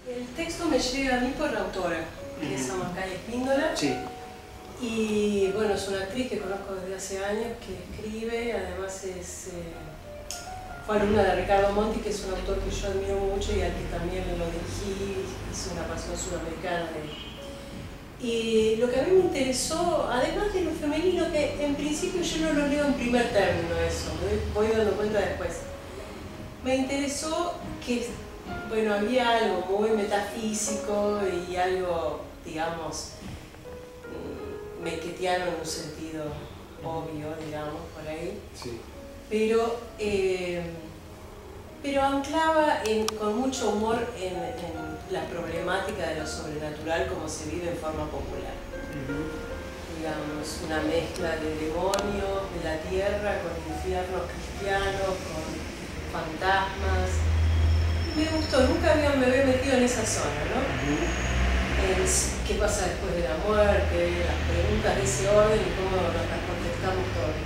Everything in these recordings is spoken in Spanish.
El texto me llega a mí por la autora, que es Amacay Espíndola. Sí. Y bueno, es una actriz que conozco desde hace años, que escribe, además fue alumna de Ricardo Monti, que es un autor que yo admiro mucho y al que también lo dirigí, hice una pasión sudamericana de él. Y lo que a mí me interesó, además de lo femenino, que en principio yo no lo leo en primer término eso, me voy dando cuenta después. Me interesó que, bueno, había algo muy metafísico y algo, digamos, mequetiano en un sentido obvio, digamos, por ahí. Sí. Pero anclaba con mucho humor en la problemática de lo sobrenatural como se vive en forma popular. Digamos, una mezcla de demonios, de la tierra, con infiernos cristianos, con fantasmas. Me gustó, nunca me había metido en esa zona, ¿no? ¿Qué pasa después de la muerte? Las preguntas de ese orden y cómo las contestamos todos.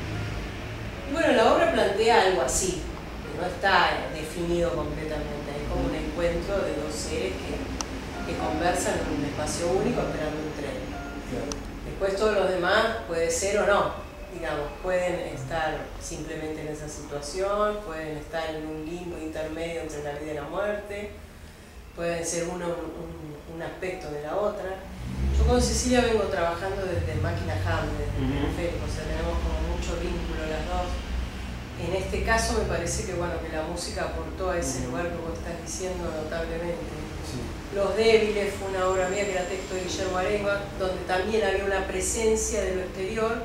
Y bueno, la obra plantea algo así, que no está definido completamente, hay como un encuentro de dos seres que conversan en un espacio único esperando un tren. Después todo lo demás puede ser o no, digamos, pueden estar simplemente en esa situación, pueden estar en un limbo intermedio entre la vida y la muerte, pueden ser uno un aspecto de la otra. Yo con Cecilia vengo trabajando desde Máquina Ham, desde Periférico, o sea, tenemos como mucho vínculo las dos. En este caso me parece que, bueno, que la música aportó a ese lugar que vos estás diciendo notablemente. Sí. Los Débiles fue una obra mía que era texto de Guillermo Arenga, donde también había una presencia de lo exterior,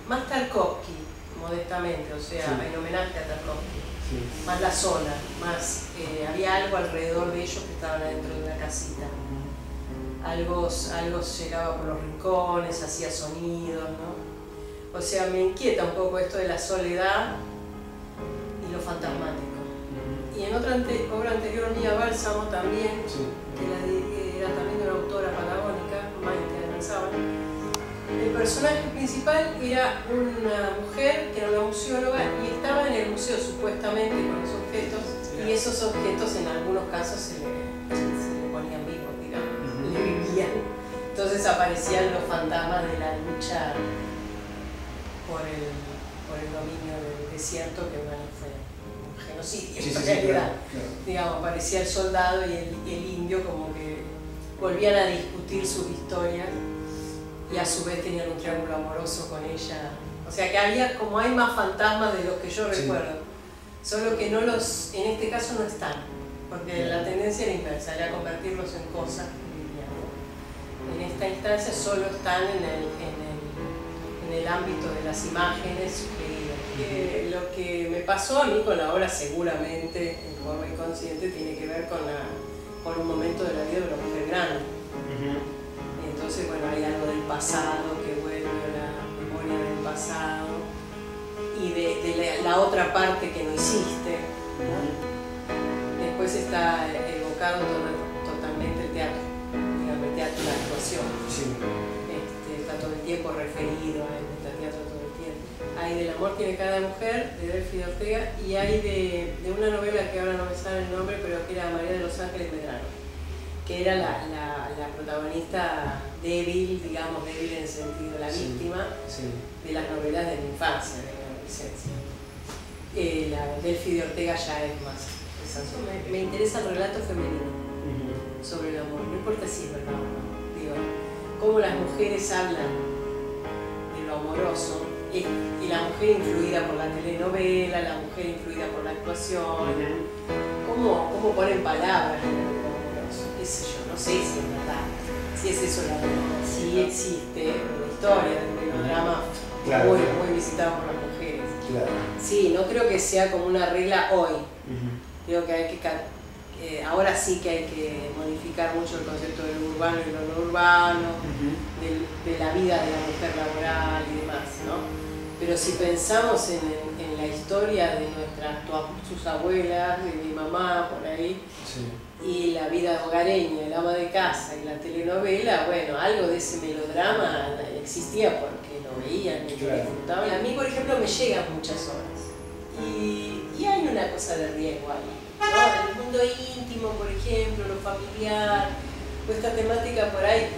más Tarkovsky, modestamente, o sea, en homenaje a Tarkovsky. Sí. Más la zona, más había algo alrededor de ellos que estaban adentro de una casita. Algo llegaba por los rincones, hacía sonidos, ¿no? O sea, me inquieta un poco esto de la soledad y lo fantasmático. Y en otra obra anterior mía, Bálsamo, también, que era también de una autora patagónica, Maite Aranzábal. El personaje principal era una mujer que era una museóloga y estaba en el museo supuestamente con los objetos, y esos objetos en algunos casos se le ponían vivos, digamos, le vivían. Entonces aparecían los fantasmas de la lucha por el dominio del desierto, que bueno, fue un genocidio en realidad. Claro. Digamos, aparecía el soldado y el indio como que volvían a discutir sus historias. Y a su vez tenían un triángulo amoroso con ella. O sea que había, como hay más fantasmas de los que yo recuerdo, solo que en este caso no están, porque la tendencia era inversa, era convertirlos en cosas que vivían. En esta instancia solo están en el ámbito de las imágenes sugeridas. Lo que me pasó a mí con la obra, seguramente, en forma inconsciente, tiene que ver con un momento de la vida de una mujer grande. Entonces, bueno, hay algo del pasado que vuelve a la memoria del pasado y de la otra parte que no hiciste, ¿no? Después está evocado totalmente el teatro, digamos, el teatro y la actuación. Está todo el tiempo referido a este teatro todo el tiempo. Hay del amor tiene cada mujer, de Delphi de Ortega, y hay de una novela que ahora no me sale el nombre, pero que era María de los Ángeles Medrano, que era la protagonista débil, digamos, débil en el sentido, la víctima de las novelas de mi infancia, de mi adolescencia. La Delphi de Ortega ya es más. Me interesa el relato femenino sobre el amor, no importa si es verdad o no. Digo, cómo las mujeres hablan de lo amoroso, y la mujer influida por la telenovela, la mujer influida por la actuación, cómo ponen palabras en el amoroso, qué sé yo, no sé si es verdad, si es eso la verdad, si existe una historia del melodrama muy visitado por las mujeres. Sí, no creo que sea como una regla hoy. Creo que hay que ahora sí que hay que modificar mucho el concepto del urbano y lo no urbano, de la vida de la mujer laboral y demás, ¿no? Pero si pensamos en la historia de sus abuelas, de mi mamá, por ahí, y la vida hogareña, el ama de casa y la telenovela, bueno, algo de ese melodrama existía porque lo veían y lo disfrutaban. A mí, por ejemplo, me llegan muchas obras y hay una cosa de riesgo ahí, ¿no? el mundo íntimo, por ejemplo, lo familiar, pues esta temática por ahí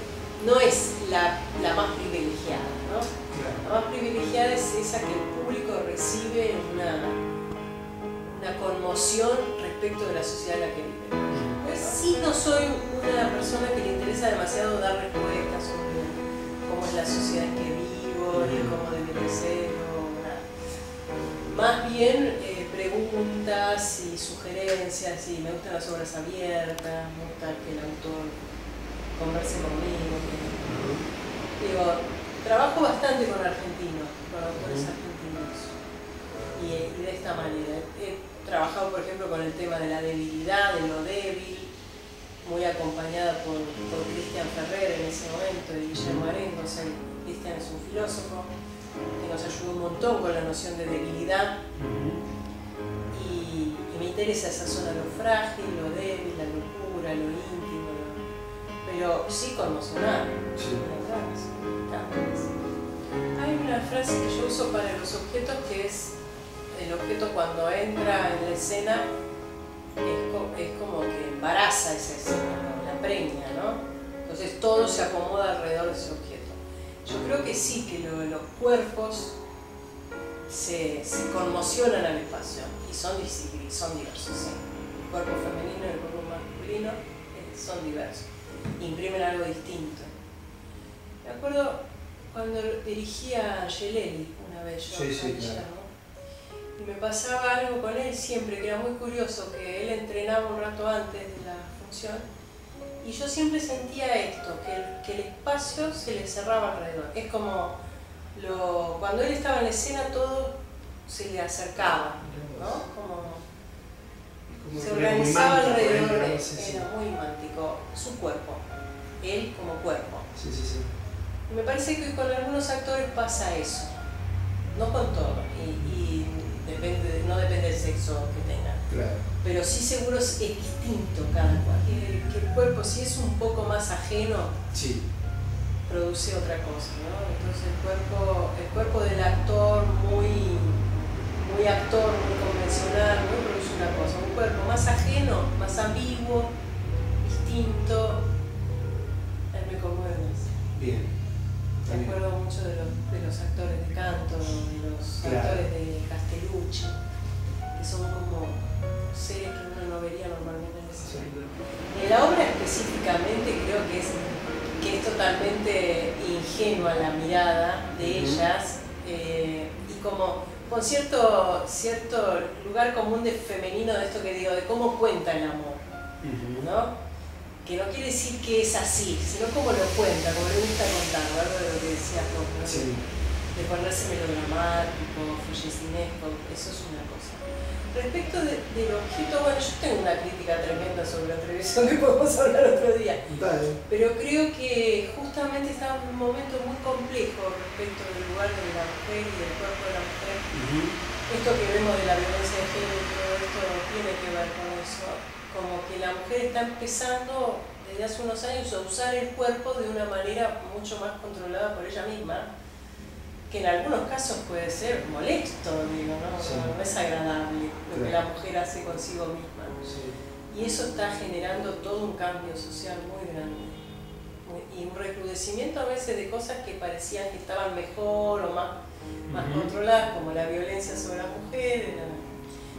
no es la más privilegiada, ¿no? Claro. La más privilegiada es esa que el público recibe una conmoción respecto de la sociedad en la que vive. Pues sí, no soy una persona que le interesa demasiado dar respuestas sobre cómo es la sociedad en que vivo, ni cómo debería ser, o nada. Más bien preguntas y sugerencias, y me gustan las obras abiertas, me gusta que el autor converse conmigo. Digo, trabajo bastante con argentinos, con autores argentinos, y de esta manera. He trabajado, por ejemplo, con el tema de la debilidad, de lo débil, muy acompañada por Cristian Ferrer en ese momento, y Guillermo Arengo. O sea, Cristian es un filósofo que nos ayudó un montón con la noción de debilidad, y me interesa esa zona, lo frágil, lo débil, la locura, lo íntimo, pero sí conmocionar. Sí. Hay una frase que yo uso para los objetos, que es: el objeto cuando entra en la escena es como que embaraza esa escena, ¿no? La preña, ¿no? Entonces todo se acomoda alrededor de ese objeto. Yo creo que sí, que los cuerpos se conmocionan al espacio, y son diversos, ¿sí? El cuerpo femenino y el cuerpo masculino son diversos, imprimen algo distinto. Me acuerdo cuando dirigía a Angelelli una vez, yo, claro. Y me pasaba algo con él siempre, que era muy curioso, que él entrenaba un rato antes de la función, y yo siempre sentía esto, que el espacio se le cerraba alrededor. Es como cuando él estaba en la escena, todo se le acercaba, ¿no? Como se organizaba alrededor, era muy imántico, su cuerpo, él como cuerpo. Sí, sí, sí. Y me parece que con algunos actores pasa eso, no con todo, y no depende del sexo que tengan. Claro. Pero sí seguro es distinto cada cual. Que el cuerpo, si es un poco más ajeno, sí, produce otra cosa, ¿no? Entonces el cuerpo del actor muy actor, muy convencional, ¿no? Produce una cosa. Un cuerpo más ajeno, más ambiguo, distinto, me conmueve más. Bien. Me acuerdo mucho de los actores de canto, de los actores de Castellucci, que son como seres que uno no vería normalmente en ese sentido. En la obra específicamente creo que es totalmente ingenua la mirada de ellas, y como con cierto lugar común de femenino, de esto que digo, de cómo cuenta el amor, ¿no? Que no quiere decir que es así, sino como lo cuenta, como le gusta contar, algo de lo que decías vos, ¿no? Sí. De ponerse melodramático, follecinesco, eso es una cosa. Respecto del objeto, bueno, yo tengo una crítica tremenda sobre la televisión que podemos hablar otro día. Vale. Pero creo que justamente estamos en un momento muy complejo respecto del lugar de la mujer y del cuerpo de la mujer. Esto que vemos de la violencia de género y todo esto tiene que ver con eso. Como que la mujer está empezando desde hace unos años a usar el cuerpo de una manera mucho más controlada por ella misma, que en algunos casos puede ser molesto, digo, ¿no? Sí. No es agradable lo que la mujer hace consigo misma. Sí. Y eso está generando todo un cambio social muy grande. Y un recrudecimiento a veces de cosas que parecían que estaban mejor o más controladas, como la violencia sobre la mujer,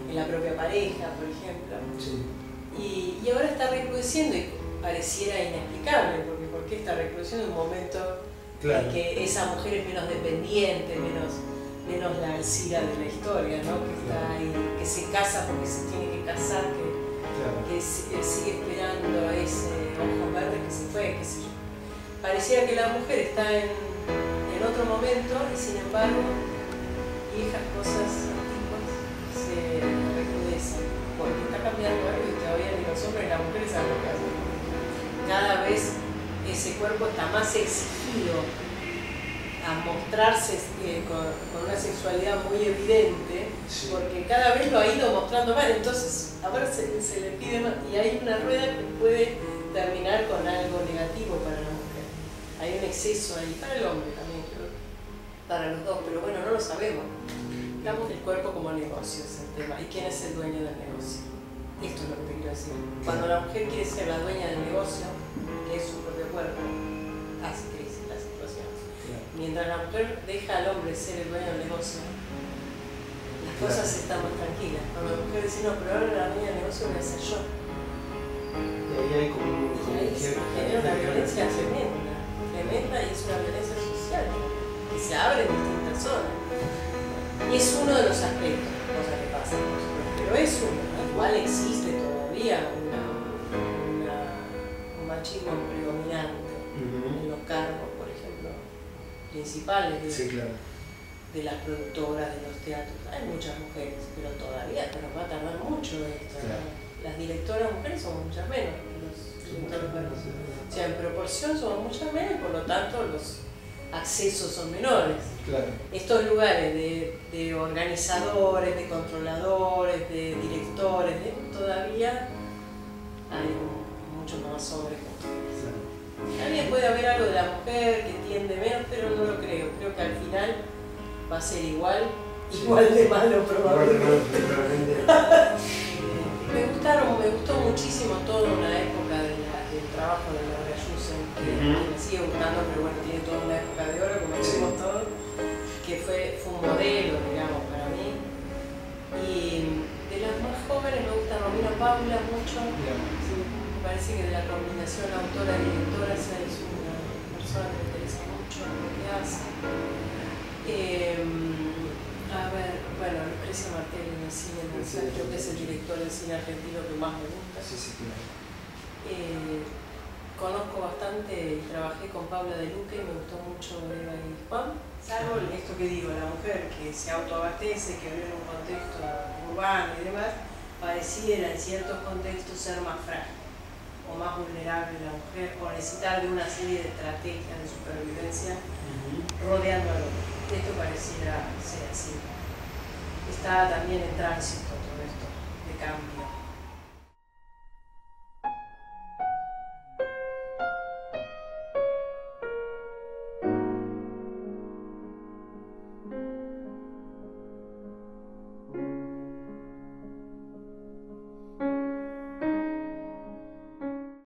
en la propia pareja, por ejemplo. Sí. Y ahora está recrudeciendo, y pareciera inexplicable, porque ¿por qué está recrudeciendo en un momento en que esa mujer es menos dependiente, menos la Alcira de la historia, ¿no? Que está ahí, que se casa porque se tiene que casar, que sigue esperando a ese ojo verde que se fue, qué sé yo. Pareciera que la mujer está en otro momento, y sin embargo viejas cosas antiguas se recrudecen, porque está cambiando algo y todavía ni los hombres ni las mujeres saben lo que hacen. Cada vez ese cuerpo está más exigido a mostrarse con una sexualidad muy evidente, sí, porque cada vez lo ha ido mostrando más, entonces ahora se le pide más, y hay una rueda que puede terminar con algo negativo para la mujer. Hay un exceso ahí, para el hombre también, creo, para los dos, pero bueno, no lo sabemos. Damos el cuerpo como negocio, es el tema, y quién es el dueño del negocio. Esto es lo que te quiero decir. Cuando la mujer quiere ser la dueña del negocio, que es su propio cuerpo, hace crisis la situación. Mientras la mujer deja al hombre ser el dueño del negocio, las cosas están más tranquilas. Cuando la mujer dice, no, pero ahora la dueña del negocio voy a ser yo. Y ahí hay como ahí se genera una violencia tremenda, y es una violencia social que se abre en distintas zonas. Y es uno de los aspectos, cosas que pasan, pero es uno, ¿no? Igual existe todavía un machismo predominante en los cargos, por ejemplo, principales de las productoras, de los teatros. Hay muchas mujeres, pero todavía, va a tardar mucho esto, ¿no? Las directoras mujeres son muchas menos que los directores varones. O sea, en proporción somos muchas menos y por lo tanto los accesos son menores. Estos lugares de organizadores, de controladores, de directores, todavía hay mucho más hombres que mujeres. También puede haber algo de la mujer que tiende menos, pero no lo creo. Creo que al final va a ser igual de malo probablemente. Me gustó muchísimo toda una época del trabajo de Laura Yusen, que me sigue gustando, pero bueno, tiene toda una época de oro, como decimos todos, que fue un modelo, digamos, para mí. Y de las más jóvenes me gusta Romina Paula mucho. Me parece que de la combinación autora-directora esa es una persona que me interesa mucho en lo que hace. A ver, bueno, Lucrecia Martelli en el cine, creo que es el director del cine argentino que más me gusta. Conozco bastante y trabajé con Paula de Luque, me gustó mucho Eva y Juan, salvo esto que digo, la mujer que se autoabastece, que vive en un contexto urbano y demás, pareciera en ciertos contextos ser más frágil o más vulnerable la mujer, o necesitar de una serie de estrategias de supervivencia rodeando al hombre. Esto pareciera ser así. Está también en tránsito todo esto de cambio.